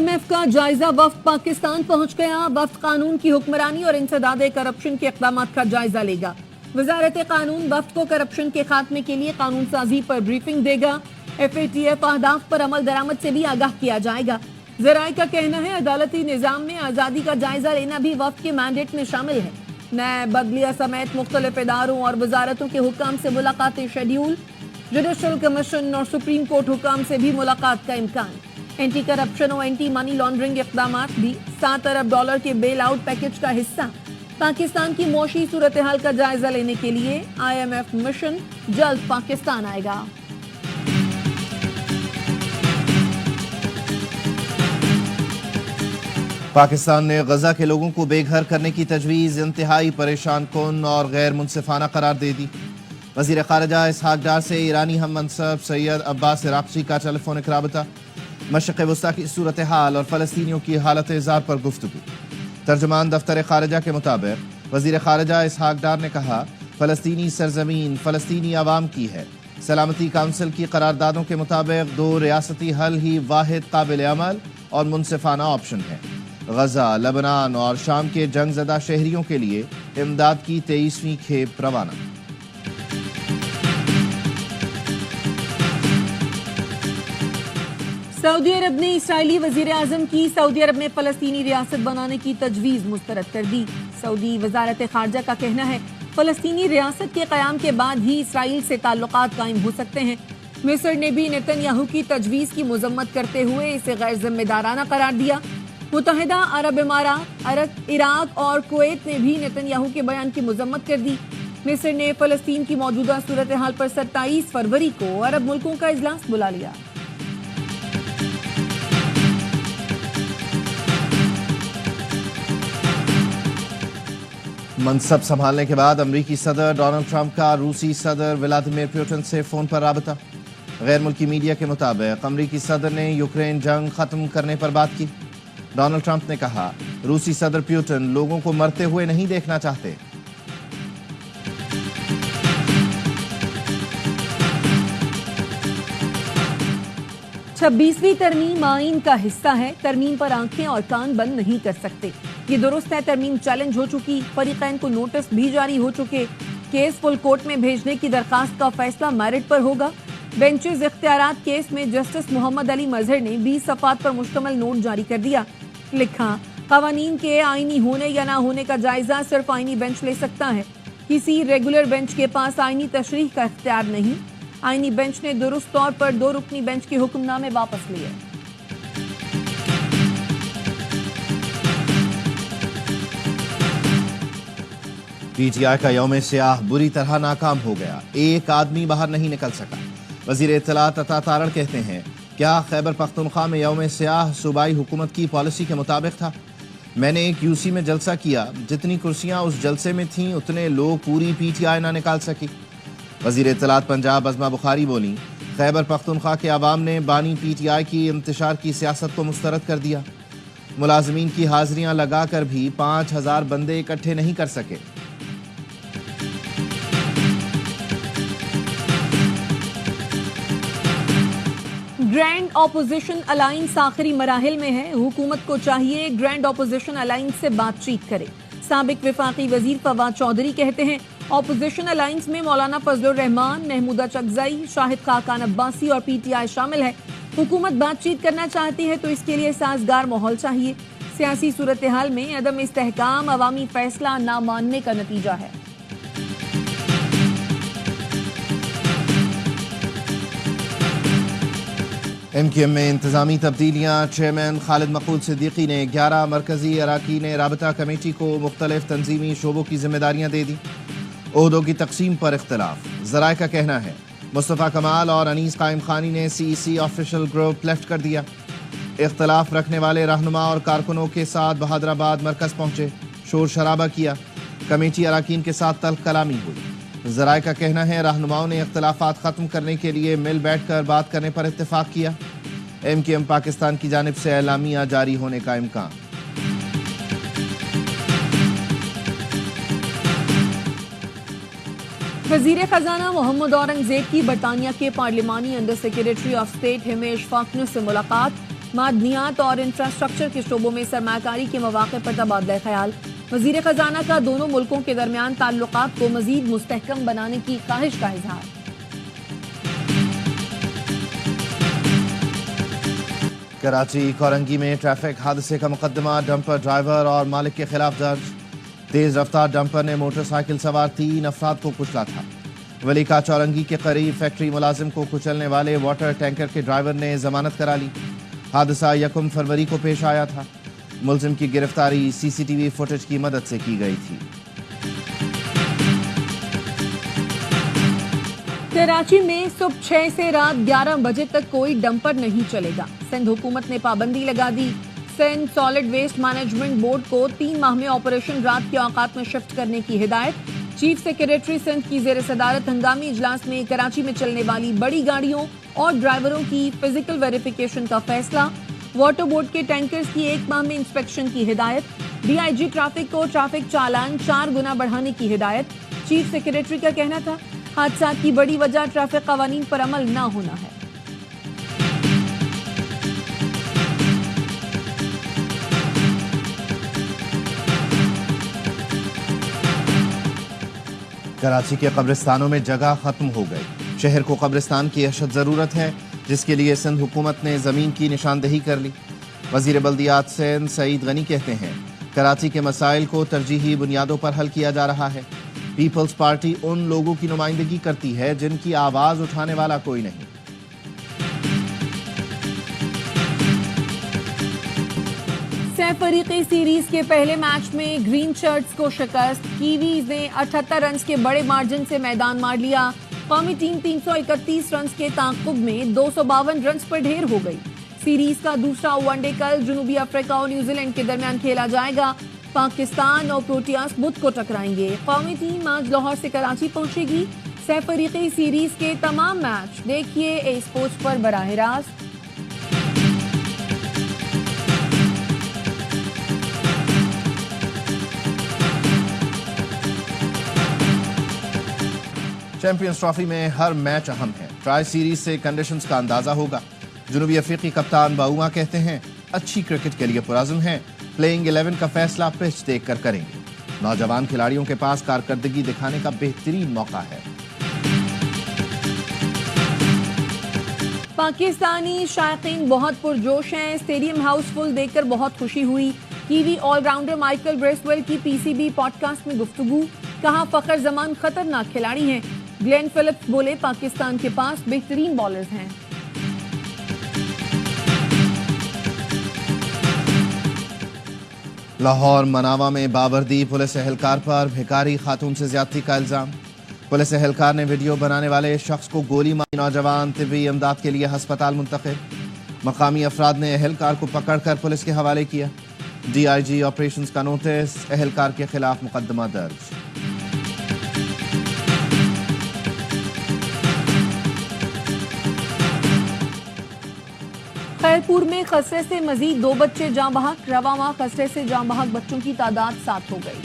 IMF का जायजा वफ्द पाकिस्तान पहुंच गया। वफ्द कानून की हुक्मरानी और इंसदाद करप्शन के इक़दाम का जायजा लेगा। वजारत कानून वफ्द को करप्शन के खात्मे के लिए कानून साजी पर ब्रीफिंग देगा। FATF अहदाफ पर अमल दरामद से भी आगाह किया जाएगा। ज़राए का कहना है अदालती निज़ाम में आज़ादी का जायजा लेना भी वफ्द के मैंडेट में शामिल है। नए बदलिया समेत मुख्तलिफ इदारों और वजारतों के हुक्काम से मुलाकातें शेड्यूल। जुडिशल कमीशन और सुप्रीम कोर्ट हुक्काम से भी मुलाकात का इम्कान। एंटी करप्शन और एंटी मनी लॉन्ड्रिंग इक़दामात भी $7 अरब के बेल आउट पैकेज का हिस्सा। पाकिस्तान की मौशी सूरत हाल का जायजा लेने के लिए IMF मिशन जल्द पाकिस्तान आएगा। पाकिस्तान ने गजा के लोगों को बेघर करने की तजवीज़ इंतहाई परेशान कुन और गैर मुनसिफाना करार दे दी। वज़ीर ख़ारिजा इसहाक डार से ईरानी हम मनसब सैयद अब्बास इराक़ची का टेलीफोनिक राबता। मशरिक़ वस्ता की सूरत हाल और फ़लस्तीनियों की हालत ज़ार पर गुफ्तगू। तर्जुमान दफ्तर ख़ारिजा के मुताबिक वज़ीर ख़ारिजा इसहाक डार ने कहा फ़लस्तीनी सरज़मीन फ़लस्तीनी अवाम की है। सलामती काउंसिल की करारदादों के मुताबिक 2 रियासती हल ही वाहिद काबिल अमल और मुनसिफाना ऑप्शन है। गजा, लबनान और शाम के जंगज़दा शहरियों के लिए इमदाद की 23वीं खेप रवाना। सऊदी अरब ने इसराइली वजीर आजम की सऊदी अरब में फ़लस्तीनी रियासत बनाने की तजवीज़ मुस्तरद कर दी। सऊदी वजारत ख़ारजा का कहना है फ़लस्तीनी रियासत के क़याम के बाद ही इसराइल से ताल्लुकात कायम हो सकते हैं। मिस्र ने भी नेतन्याहू की तजवीज़ की मज़म्मत करते हुए इसे गैर ज़िम्मेदाराना करार दिया। मुत्तहिदा अरब इमारात, इराक और कुवैत ने भी नेतन्याहू के बयान की मज़म्मत कर दी। मिस्र ने फ़लस्तीन की मौजूदा सूरत हाल पर 27 फरवरी को अरब मुल्कों का इजलास बुला लिया। मनसब संभालने के बाद अमरीकी सदर डोनाल्ड ट्रंप का रूसी सदर व्लादिमीर पुतिन से फ़ोन पर राबता। गैर मुल्की मीडिया के मुताबिक अमरीकी सदर ने यूक्रेन जंग ख़त्म करने पर बात की। डोनाल्ड ट्रंप ने कहा रूसी सदर पुतिन लोगों को मरते हुए नहीं देखना चाहते। छब्बीसवीं तरमीम आईन का हिस्सा है। तरमीम पर आंखें और कान बंद नहीं कर सकते। ये दुरुस्त है। तरमीम चैलेंज हो चुकी। फरीकैन को नोटिस भी जारी हो चुके। केस फुल कोर्ट में भेजने की दरखास्त का फैसला मेरिट पर होगा। बेंचेस इख्तियारात केस में जस्टिस मोहम्मद अली मजहर ने 20 सफ़ात पर मुश्तमिल नोट जारी कर दिया। लिखा क़वानीन के आईनी होने या ना होने का जायजा सिर्फ आईनी बेंच ले सकता है। किसी रेगुलर बेंच के पास आईनी तशरीह का इख्तियार नहीं। आईनी बेंच ने दुरुस्त तौर पर 2 रुकनी बेंच के हुक्मनामे वापस लिए। PTI का यौम सियाह बुरी तरह नाकाम हो गया। एक आदमी बाहर नहीं निकल सका। वज़ीर इत्तलात अता तारड़ कहते हैं क्या खैबर पख्तूनख्वा में यौम सियाह सूबाई हुकूमत की पॉलिसी के मुताबिक था। मैंने एक UC में जलसा किया। जितनी कुर्सियां उस जलसे में थीं उतने लोग पूरी PTI ना निकाल सकी। वज़ीर इत्तलात पंजाब अज़मा बुखारी बोली खैबर पख्तूनख्वा के अवाम ने बानी PTI की इंतशार की सियासत को मुस्तरद कर दिया। मुलाजमीन की हाजिरियां लगाकर भी 5000 बंदे इकट्ठे नहीं कर सके। ग्रैंड ऑपोजिशन अलायंस आखिरी मराहिल में है। हुकूमत को चाहिए ग्रैंड ऑपोजिशन अलायंस से बातचीत करे। साबिक वफाकी वजीर फवाद चौधरी कहते हैं ऑपोजिशन अलायंस में मौलाना फजलुर रहमान, महमूदा चकजई, शाहिद खाकान अब्बासी और PTI शामिल है। हुकूमत बातचीत करना चाहती है तो इसके लिए साजगार माहौल चाहिए। सियासी सूरत हाल में अदम इस्तेहकाम अवामी फैसला ना मानने का नतीजा है। MQM में इंतजामी तब्दीलियाँ। चेयरमैन खालिद मकबूल सिद्दीकी ने 11 मरकजी अराकीन राबता कमेटी को मुख्तलिफ तंजीमी शोबों की जिम्मेदारियाँ दे दी। ओहदों की तकसीम पर इख्तलाफ। ज़राए का कहना है मुस्तफ़ा कमाल और अनीस कायम खानी ने CEC ऑफिशियल ग्रुप लेफ्ट कर दिया। इख्तलाफ रखने वाले रहनुमा और कारकुनों के साथ बहादुराबाद मरकज़ पहुँचे, शोर शराबा किया। कमेटी अराकीन के साथ तल्ख कलामी हुई। ज़राए का कहना है रहनुमाओं ने इख्तलाफात ख़त्म करने के लिए मिल बैठ कर बात करने पर इत्तेफाक किया। MQM पाकिस्तान की जानिब से एलामिया जारी होने का इम्कान। वज़ीर ख़ज़ाना मोहम्मद औरंगज़ेब की बरतानिया के पार्लिमानी under secretary of state Hamish Falconer से मुलाकात। मादनियात और इंफ्रास्ट्रक्चर के शोबों में सरमाकारी के मौके पर तबादला ख्याल। वजीर खजाना का दोनों मुल्कों के दरमियान ताल्लुकात को मजीद मुस्तहकम बनाने की ख्वाहिश का इजहार। कराची कोरंगी में ट्रैफिक हादसे का मुकदमा डंपर ड्राइवर और मालिक के खिलाफ दर्ज। तेज रफ्तार डंपर ने मोटरसाइकिल सवार 3 अफराद को कुचला था। वली का चौरंगी के करीब फैक्ट्री मुलाजिम को कुचलने वाले वाटर टैंकर के ड्राइवर ने जमानत करा ली। हादसा 1 फरवरी को पेश आया था। मुलजिम की गिरफ्तारी सीसीटीवी फुटेज की मदद से की गई थी। कराची में सुबह 6 से रात 11 बजे तक कोई डंपर नहीं चलेगा। सिंध हुकूमत ने पाबंदी लगा दी। Sindh solid waste management board को 3 माह में ऑपरेशन रात के औकात में शिफ्ट करने की हिदायत। चीफ सेक्रेटरी सिंध की जेर सदारत हंगामी इजलास में कराची में चलने वाली बड़ी गाड़ियों और ड्राइवरों की फिजिकल वेरिफिकेशन का फैसला। वाटर बोर्ड के टैंकर्स की 1 माह में इंस्पेक्शन की हिदायत। डीआईजी ट्रैफिक को ट्रैफिक चालान 4 गुना बढ़ाने की हिदायत। चीफ सेक्रेटरी का कहना था हादसा की बड़ी वजह ट्रैफिक कवानीन पर अमल न होना है। कराची के कब्रिस्तानों में जगह खत्म हो गई। शहर को कब्रिस्तान की अशद ज़रूरत है, जिसके लिए सिंध हुकूमत ने ज़मीन की निशानदही कर ली। वज़ीर बल्दियात सिंध सईद गनी कहते हैं कराची के मसाइल को तरजीही बुनियादों पर हल किया जा रहा है। पीपल्स पार्टी उन लोगों की नुमाइंदगी करती है जिनकी आवाज़ उठाने वाला कोई नहीं। फरीकी सीरीज के पहले मैच में ग्रीन शर्ट्स को शिकस्त। कीवीज ने 78 रन के बड़े मार्जिन से मैदान मार लिया। कौमी टीम 331 रन के ताक़ुब में 252 रन पर ढेर हो गई। सीरीज का दूसरा वनडे कल जनूबी अफ्रीका और न्यूजीलैंड के दरमियान खेला जाएगा। पाकिस्तान और प्रोटियास बुध को टकराएंगे। कौमी टीम आज लाहौर से कराची पहुंचेगी। फरीकी सीरीज के तमाम मैच देखिए ए स्पोर्ट्स पर बराह रास्त। चैंपियंस ट्रॉफी में हर मैच अहम है। ट्राई सीरीज से कंडीशंस का अंदाजा होगा। जनूबी अफ्रीकी कप्तान बाउमा कहते हैं अच्छी क्रिकेट के लिए पुराज़म हैं। प्लेइंग 11 का फैसला पिच देखकर करेंगे। नौजवान खिलाड़ियों के पास कारकर्दगी दिखाने का बेहतरीन मौका है। पाकिस्तानी शायकीन बहुत पुरजोश हैं। स्टेडियम हाउसफुल देखकर बहुत खुशी हुई। कीवी ऑलराउंडर माइकल ब्रेसवेल की पीसीबी पॉडकास्ट में गुफ्तगू। कहा फखर जमान खतरनाक खिलाड़ी हैं। ग्लेन फिलिप्स बोले पाकिस्तान के पास बेहतरीन बॉलर्स हैं। लाहौर मनावा में बाबरदी पुलिस एहलकार पर भिखारी खातून से ज्यादती का इल्जाम। पुलिस एहलकार ने वीडियो बनाने वाले शख्स को गोली मारी। नौजवान तिब्बी इमदाद के लिए अस्पताल मुंतकिल। मकामी अफराद ने एहलकार को पकड़कर पुलिस के हवाले किया। डीआईजी ऑपरेशंस का नोटिस। एहलकार के खिलाफ मुकदमा दर्ज। खैरपुर में खसरे से मजीद 2 बच्चे जाँ बहक। रवा माह खसरे से जाँ बहक बच्चों की तादाद 7 हो गई।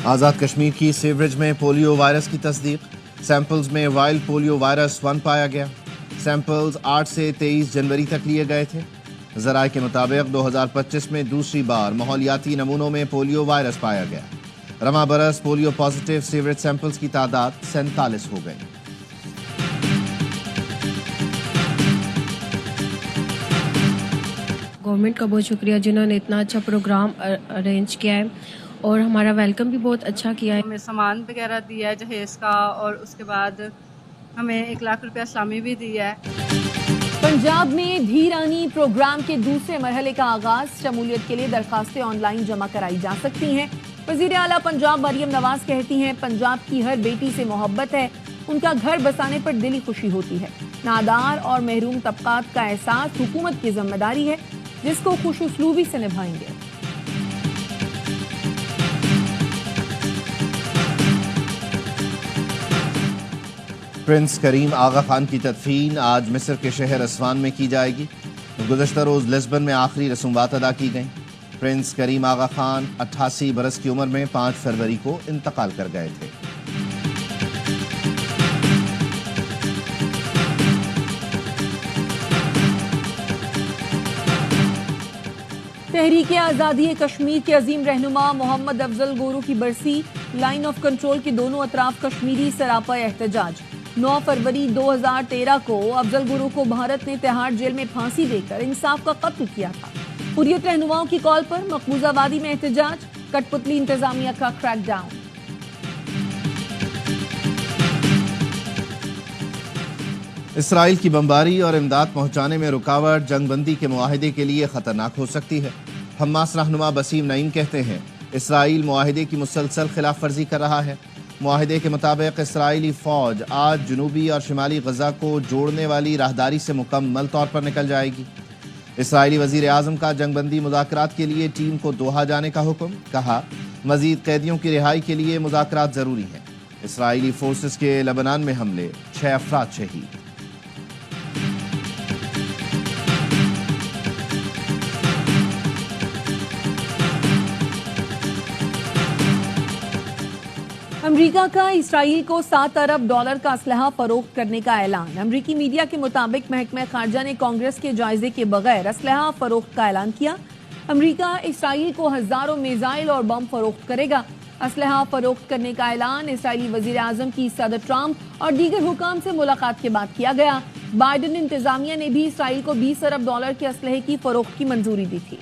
आज़ाद कश्मीर की सीवरेज में पोलियो वायरस की तस्दीक। सैंपल्स में वाइल्ड पोलियो वायरस 1 पाया गया। सैंपल्स 8 से 23 जनवरी तक लिए गए थे। ज़राए के मुताबिक 2025 में दूसरी बार माहौलियाती नमूनों में पोलियो वायरस पाया गया। रमा बरस पोलियो पॉजिटिव सीवरेज सैंपल्स की तादाद 47 हो गई। गवर्नमेंट का बहुत शुक्रिया जिन्होंने इतना अच्छा प्रोग्राम अरेंज किया है और हमारा वेलकम भी बहुत अच्छा किया है। हमें सामान वगैरह दिया है जहेज का और उसके बाद हमें 1 लाख रुपया इस्लामी भी दिया है। पंजाब में धीरानी प्रोग्राम के दूसरे मरहले का आगाज। शमूलियत के लिए दरखास्तें ऑनलाइन जमा कराई जा सकती हैं। वज़ीर आला पंजाब मरियम नवाज कहती हैं पंजाब की हर बेटी से मोहब्बत है। उनका घर बसाने पर दिली खुशी होती है। नादार और महरूम तबकात का एहसास हुकूमत की जिम्मेदारी है, जिसको खुश उसलूबी से निभाएंगे। प्रिंस करीम आगा खान की तदफीन आज मिस्र के शहर असवान में की जाएगी। गुज़श्ता रोज़ लिस्बन में आखिरी रसूमात अदा की गईं। प्रिंस करीम आगा खान 88 बरस की उम्र में 5 फरवरी को इंतकाल कर गए थे। تحریک آزادی کشمیر کے عظیم رہنما محمد افضل گورو کی برسی، لائن آف کنٹرول کے دونوں اطراف کشمیری سراپا احتجاج۔ 9 فروری 2013 کو افضل گورو کو بھارت نے تہاڑ جیل میں پھانسی دے کر انصاف کا قتل کیا تھا۔ حریت رہنماؤں کی کال پر مقبوضہ وادی میں احتجاج، کٹ پتلی انتظامیہ کا کریک ڈاؤن۔ اسرائیل کی بمباری اور امداد پہنچانے میں رکاوٹ جنگ بندی کے معاہدے کے لیے خطرناک ہو سکتی ہے۔ حماس رہنما بسیم نعیم کہتے ہیں اسرائیل معاہدے کی مسلسل خلاف ورزی کر رہا ہے۔ معاہدے کے مطابق اسرائیلی فوج آج جنوبی اور شمالی غزہ کو جوڑنے والی راہداری سے مکمل طور پر نکل جائے گی۔ اسرائیلی وزیر اعظم کا جنگ بندی مذاکرات کے لیے ٹیم کو دوحہ جانے کا حکم، کہا مزید قیدیوں کی رہائی کے لیے مذاکرات ضروری ہیں۔ اسرائیلی فورسز کے لبنان میں حملے، 6 افراد شہید۔ امریکہ کا اسرائیل کو $7 ارب کا اسلحہ فروخت کرنے کا اعلان۔ امریکی میڈیا کے مطابق محکمہ خارجہ نے کانگریس کے جائزے کے بغیر اسلحہ فروخت کا اعلان کیا۔ امریکہ اسرائیل کو ہزاروں میزائل اور بم فروخت کرے گا۔ اسلحہ فروخت کرنے کا اعلان اسرائیلی وزیر اعظم کی صدر ٹرمپ اور دیگر حکام سے ملاقات کے بعد کیا گیا۔ بائیڈن انتظامیہ نے بھی اسرائیل کو $20 ارب کے اسلحے کی فروخت کی منظوری دی تھی۔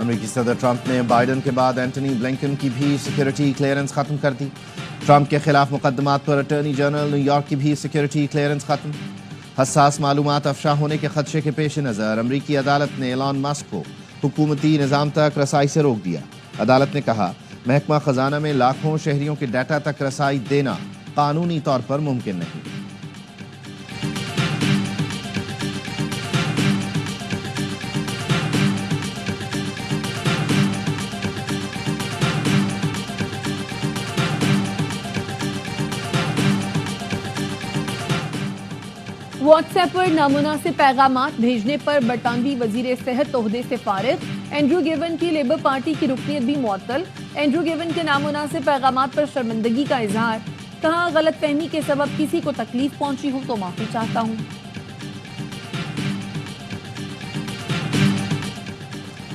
امریکی صدر ٹرمپ نے بائیڈن کے بعد اینٹنی بلنکن کی بھی سیکیورٹی کلیئرنس ختم کر دی۔ ٹرمپ کے خلاف مقدمات پر اٹارنی جنرل نیو یارک کی بھی سیکیورٹی کلیئرنس ختم۔ حساس معلومات افشا ہونے کے خدشے کے پیش نظر امریکی عدالت نے ایلان مسک کو حکومتی نظام تک رسائی سے روک دیا۔ عدالت نے کہا محکمہ خزانہ میں لاکھوں شہریوں کے ڈیٹا تک رسائی دینا قانونی طور پر ممکن نہیں۔ واٹس ایپ پر نامناسب پیغامات بھیجنے پر برطانوی وزیر صحت عہدے سے فارغ، اینڈریو گیون کی لیبر پارٹی کی رکنیت بھی معطل۔ اینڈریو گیون کے نامناسب پیغامات پر شرمندگی کا اظہار، کہا غلط فہمی کے سبب کسی کو تکلیف پہنچی ہو تو معافی چاہتا ہوں۔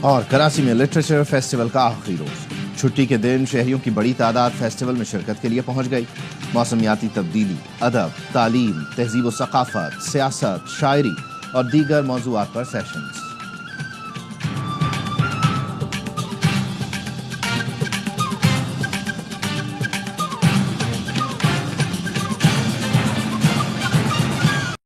اور کراچی میں لٹریچر فیسٹیول کا آخری روز، چھٹی کے دن شہریوں کی بڑی تعداد فیسٹیول میں شرکت کے لیے پہنچ گئی۔ موسمیاتی تبدیلی، ادب، تعلیم، تہذیب و ثقافت، سیاست، شاعری اور دیگر موضوعات پر سیشنز۔